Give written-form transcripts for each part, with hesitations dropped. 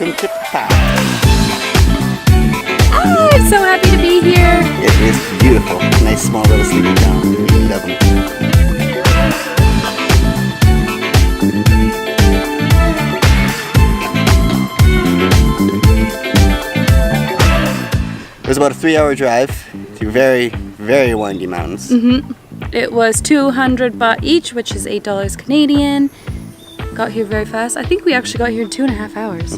welcome to Pai. Oh, I'm so happy to be here. It is beautiful. Nice small little sleeping town. Love them. It was about a 3-hour drive through very, very windy mountains. It was 200 baht each, which is $8 Canadian. Got here very fast. I think we actually got here in 2.5 hours.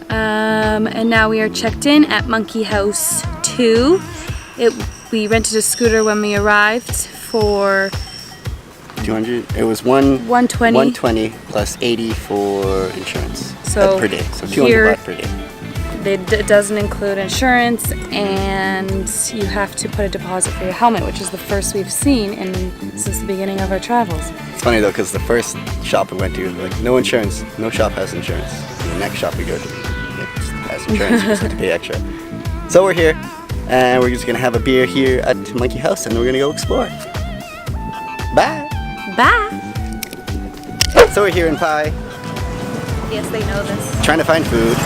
And now we are checked in at Monkey House 2. We rented a scooter when we arrived for 200. It was 120 120 plus 80 for insurance. So per day. So 200 baht per day. It doesn't include insurance, and you have to put a deposit for your helmet, which is the first we've seen since the beginning of our travels. It's funny though, because the first shop we went to, like, no insurance, no shop has insurance. And the next shop we go to, it has insurance, you just have to pay extra. So we're here, and we're just gonna have a beer here at Monkey House, and then we're gonna go explore. Bye! Bye! So we're here in Pai, Yes, they know this. trying to find food.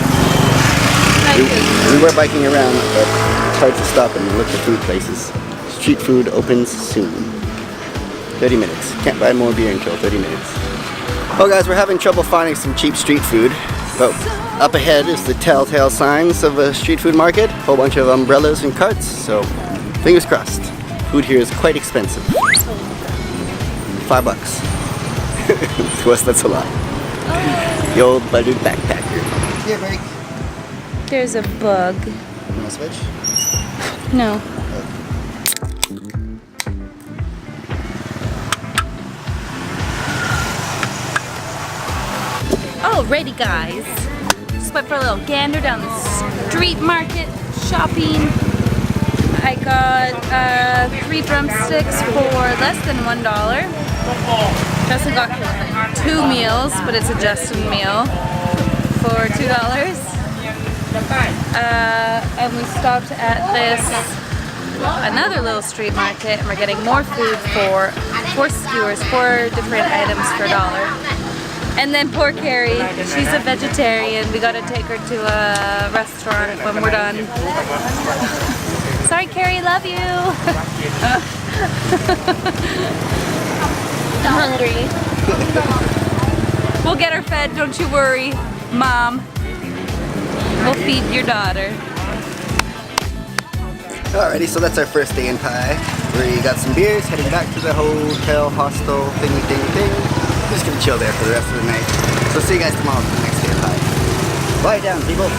We were biking around, but it's hard to stop and look for food places. Street food opens soon. 30 minutes. Can't buy more beer until 30 minutes. Well guys, we're having trouble finding some cheap street food, but up ahead is the telltale signs of a street food market. A whole bunch of umbrellas and carts, so fingers crossed. Food here is quite expensive. $5. To us, that's a lot. The old budget backpacker. Here, break. There's a bug. You want to switch? No. Alrighty guys, just went for a little gander down the street market shopping. I got 3 drumsticks for less than $1. Justin got 2 meals, but it's a Justin meal for $2. And we stopped at another little street market, and we're getting more food for 4 skewers, 4 different items for $1. And then poor Karey, she's a vegetarian. We gotta take her to a restaurant when we're done. Sorry Karey, love you! I'm hungry. We'll get her fed, don't you worry, Mom. We'll feed your daughter. Alrighty, so that's our first day in Pai. We got some beers, heading back to the hotel, hostel, thing. We're just gonna chill there for the rest of the night. So see you guys tomorrow for the next day in Pai. Lie down, people.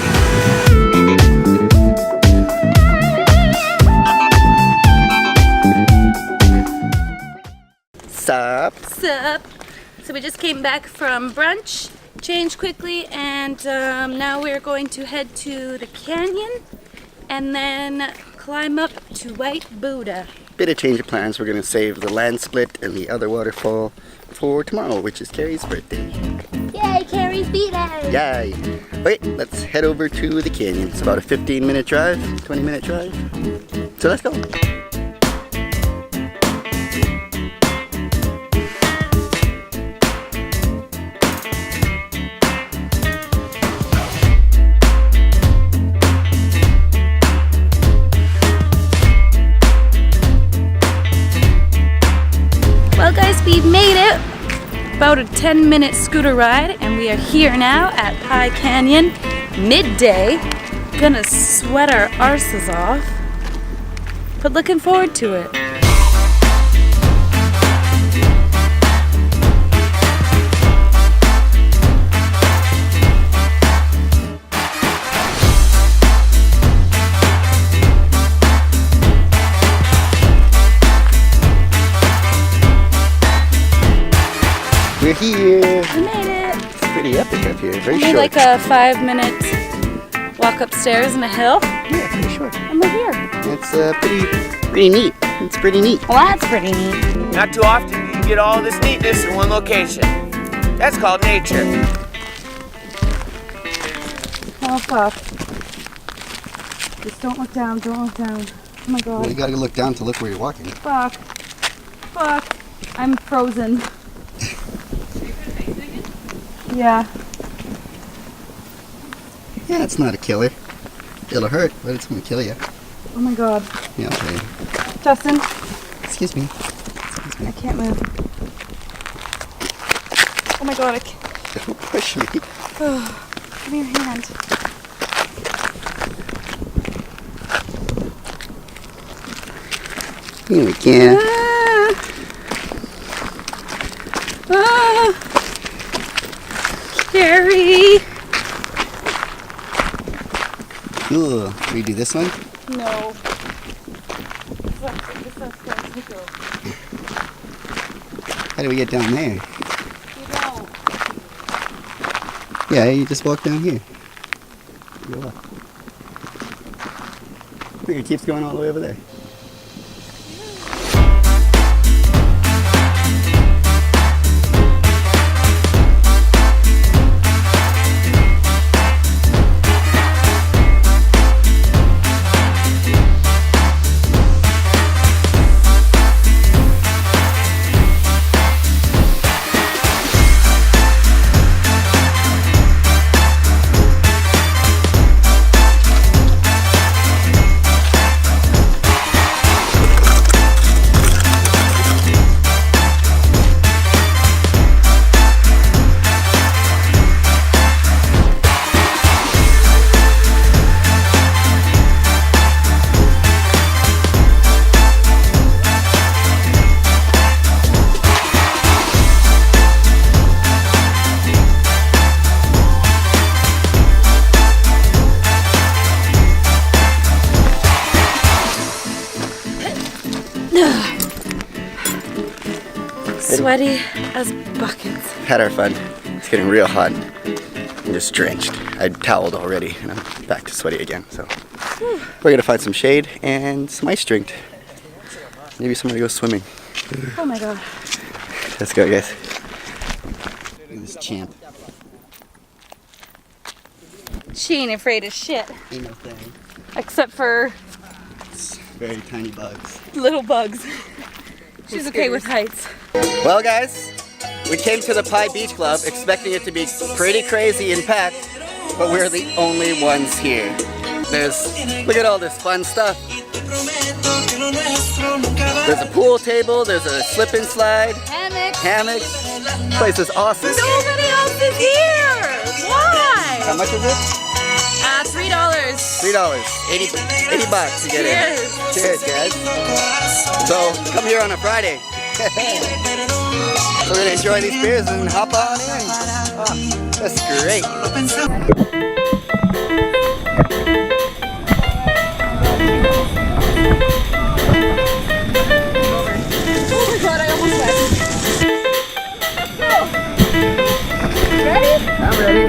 Sup? Sup? So we just came back from brunch, changed quickly, and now we're going to head to the canyon and then climb up to White Buddha. Bit of change of plans. We're gonna save the land split and the other waterfall for tomorrow, which is Karey's birthday. Yay, Karey's birthday! Yay! Wait, let's head over to the canyon. It's about a 15-minute drive, 20-minute drive. So let's go. Well guys, we've made it. About a 10-minute scooter ride, and we are here now at Pai Canyon, midday. Gonna sweat our arses off, but looking forward to it. We're here. We made it. It's pretty epic up here. Very Only short. like a 5-minute walk upstairs and a hill, Yeah, pretty short. and we're here. It's pretty neat. It's pretty neat. Well, that's pretty neat. Not too often you can get all this neatness in one location. That's called nature. Oh fuck. Just don't look down, don't look down. Oh my god. Well, you gotta look down to look where you're walking. Fuck. Fuck. I'm frozen. Yeah. Yeah, it's not a killer. It'll hurt, but it's gonna kill you. Oh my god. Yeah, okay. Justin, Excuse me. I can't move. Oh my god, I can't. Don't push me. Give me your hand. Here we can. Karey! Cool. Can we do this one? No. How do we get down there? You don't. Yeah, you just walk down here. Go up. I think it keeps going all the way over there. Sweaty as buckets. Had our fun. It's getting real hot. I'm just drenched. I toweled already and I'm back to sweaty again. So we're gonna find some shade and some ice drink. Maybe somewhere to go swimming. Oh my god. Let's go, guys. Look at this champ. She ain't afraid of shit. Ain't no thing. Except for It's very tiny bugs. little bugs. She's okay with heights. Well, guys, we came to the Pai Beach Club expecting it to be pretty crazy and packed, but we're the only ones here. Look at all this fun stuff. There's a pool table, there's a slip and slide, hammocks. This place is awesome. Nobody else is here! Why? How much is it? $3. $3. 80 bucks to get in. Cheers, guys. So, come here on a Friday. We're gonna enjoy these beers and hop on in. Oh, that's great. Oh my god, I almost went. Go. Ready? I'm ready.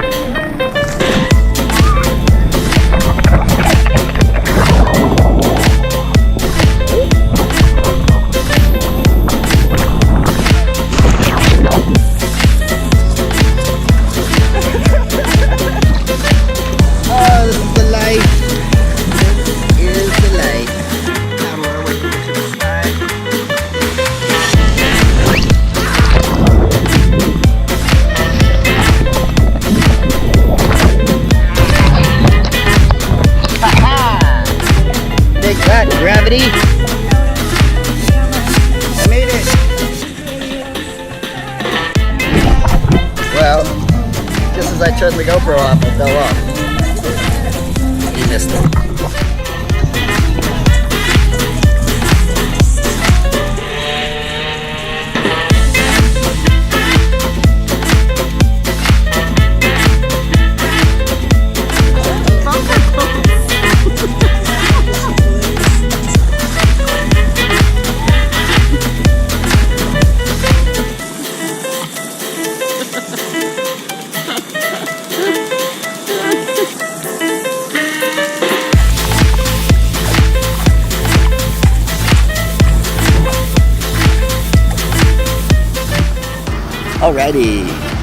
Gravity. I made it. Well, just as I turned the GoPro off, I fell off. You missed it.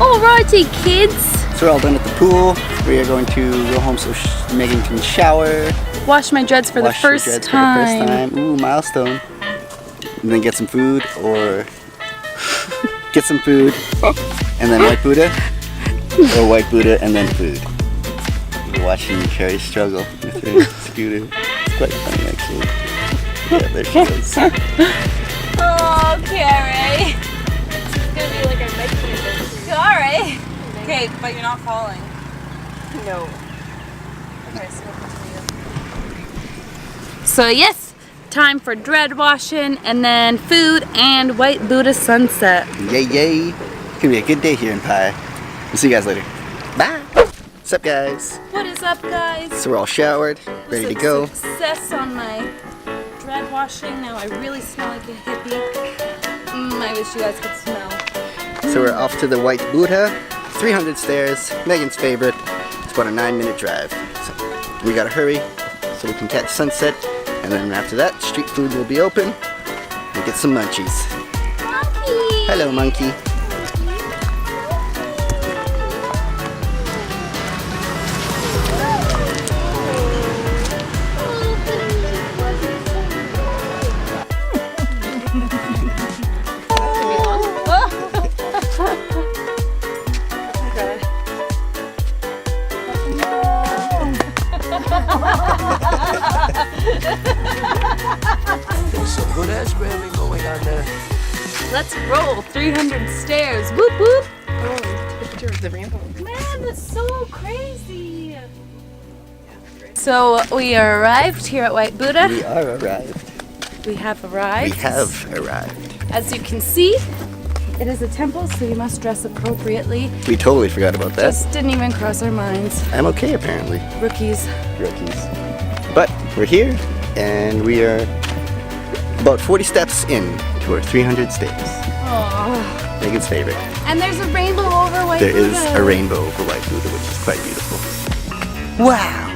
Alrighty, kids. So we're all done at the pool. We are going to go home so Megan can shower. Wash my dreads for the first time. Ooh, milestone. And then get some food or get some food and then White Buddha or White Buddha and then food. We're watching Karey struggle with her scooter. It's quite funny, actually. Yeah, there she goes. Oh, Karey. It's gonna be like our next video. Karey. Okay, but you're not falling. No. Okay, so we'll continue. So yes, time for dread washing and then food and White Buddha sunset. Yay, yay. It's gonna be a good day here in Pai. We'll see you guys later. Bye. What's up, guys? What is up, guys? So we're all showered, ready to go. Success on my dread washing. Now I really smell like a hippie. I wish you guys could smell. So we're off to the White Buddha, 300 stairs, Megan's favorite. It's about a 9-minute drive. So we gotta hurry so we can catch sunset, and then after that, street food will be open. We'll get some munchies. Monkey! Hello, monkey. There's some good ass gravy going on there. Let's roll 300 stairs. Whoop whoop. Oh, the picture of the rainbow. Man, that's so crazy. So we arrived here at White Buddha. We are arrived. We have arrived. We have arrived. As you can see, it is a temple, so we must dress appropriately. We totally forgot about that. Just didn't even cross our minds. I'm okay, apparently. Rookies. Rookies. But we're here, and we are about 40 steps in to our 300 stairs. Oh. Megan's favorite. And there's a rainbow over White Buddha. There is a rainbow over White Buddha, which is quite beautiful. Wow!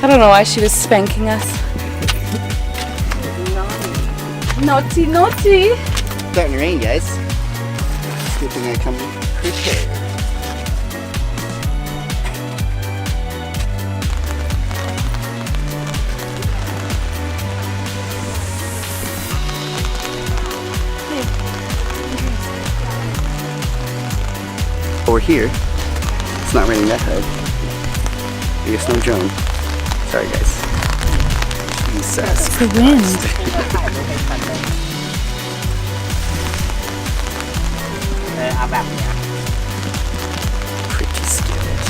I don't know why she was spanking us. Naughty, naughty. Starting to rain, guys. Good thing I come prepared. Over here, it's not raining that hard. Biggest snow drone. Sorry, guys. Jesus. The wind. Pretty scared.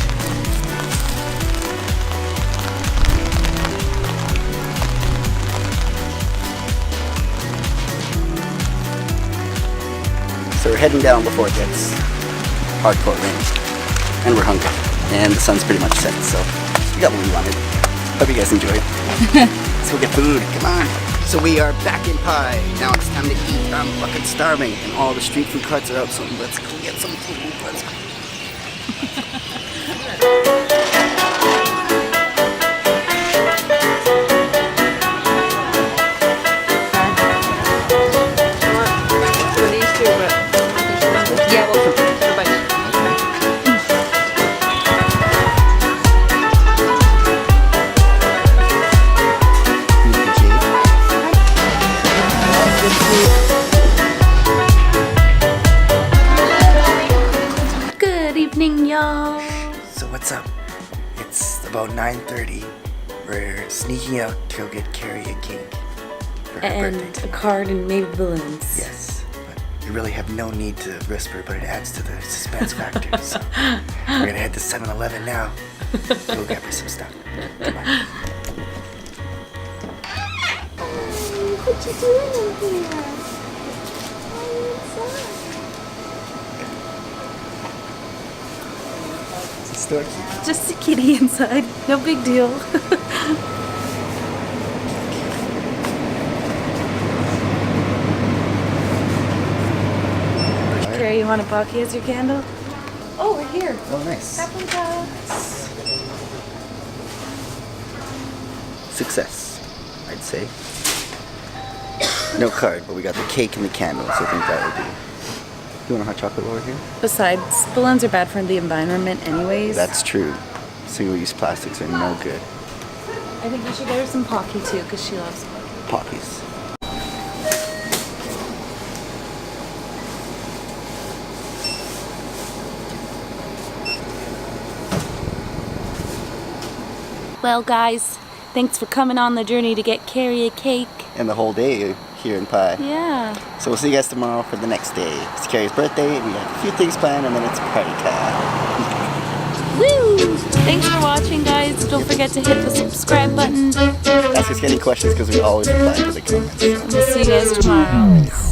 So we're heading down before it gets hardcore rain. And we're hungry. And the sun's pretty much set, so we got what we wanted. Hope you guys enjoy it. Let's go get food. Come on. So we are back in Pai. Now it's time to eat. I'm fucking starving. And all the street food carts are out, so let's go get some food. Let's go. Y'all. So what's up? It's about 9:30. We're sneaking out to go get Karey a cake for her And birthday. a card and maybe balloons. Yes, but we really have no need to whisper, but it adds to the suspense factor. So we're gonna head to 7-Eleven now. Go get her some stuff. Come on. What you doing in here? Just a kitty inside. No big deal. Karey, you want a bucky as your candle? Oh, we're here. Oh, nice. Success, I'd say. No card, but we got the cake and the candles. I think that would be. You want a hot chocolate over here? Besides, balloons are bad for the environment anyways. That's true. Single-use plastics are no good. I think we should get her some Pocky too, because she loves Poppies. Well, guys, thanks for coming on the journey to get Karey a cake. And the whole day here in Pai. Yeah. So we'll see you guys tomorrow for the next day. It's Karey's birthday. We have a few things planned, and then it's party time. Woo! Thanks for watching, guys. Don't forget to hit the subscribe button. Ask us any questions because we always reply to the comments. And we'll see you guys tomorrow.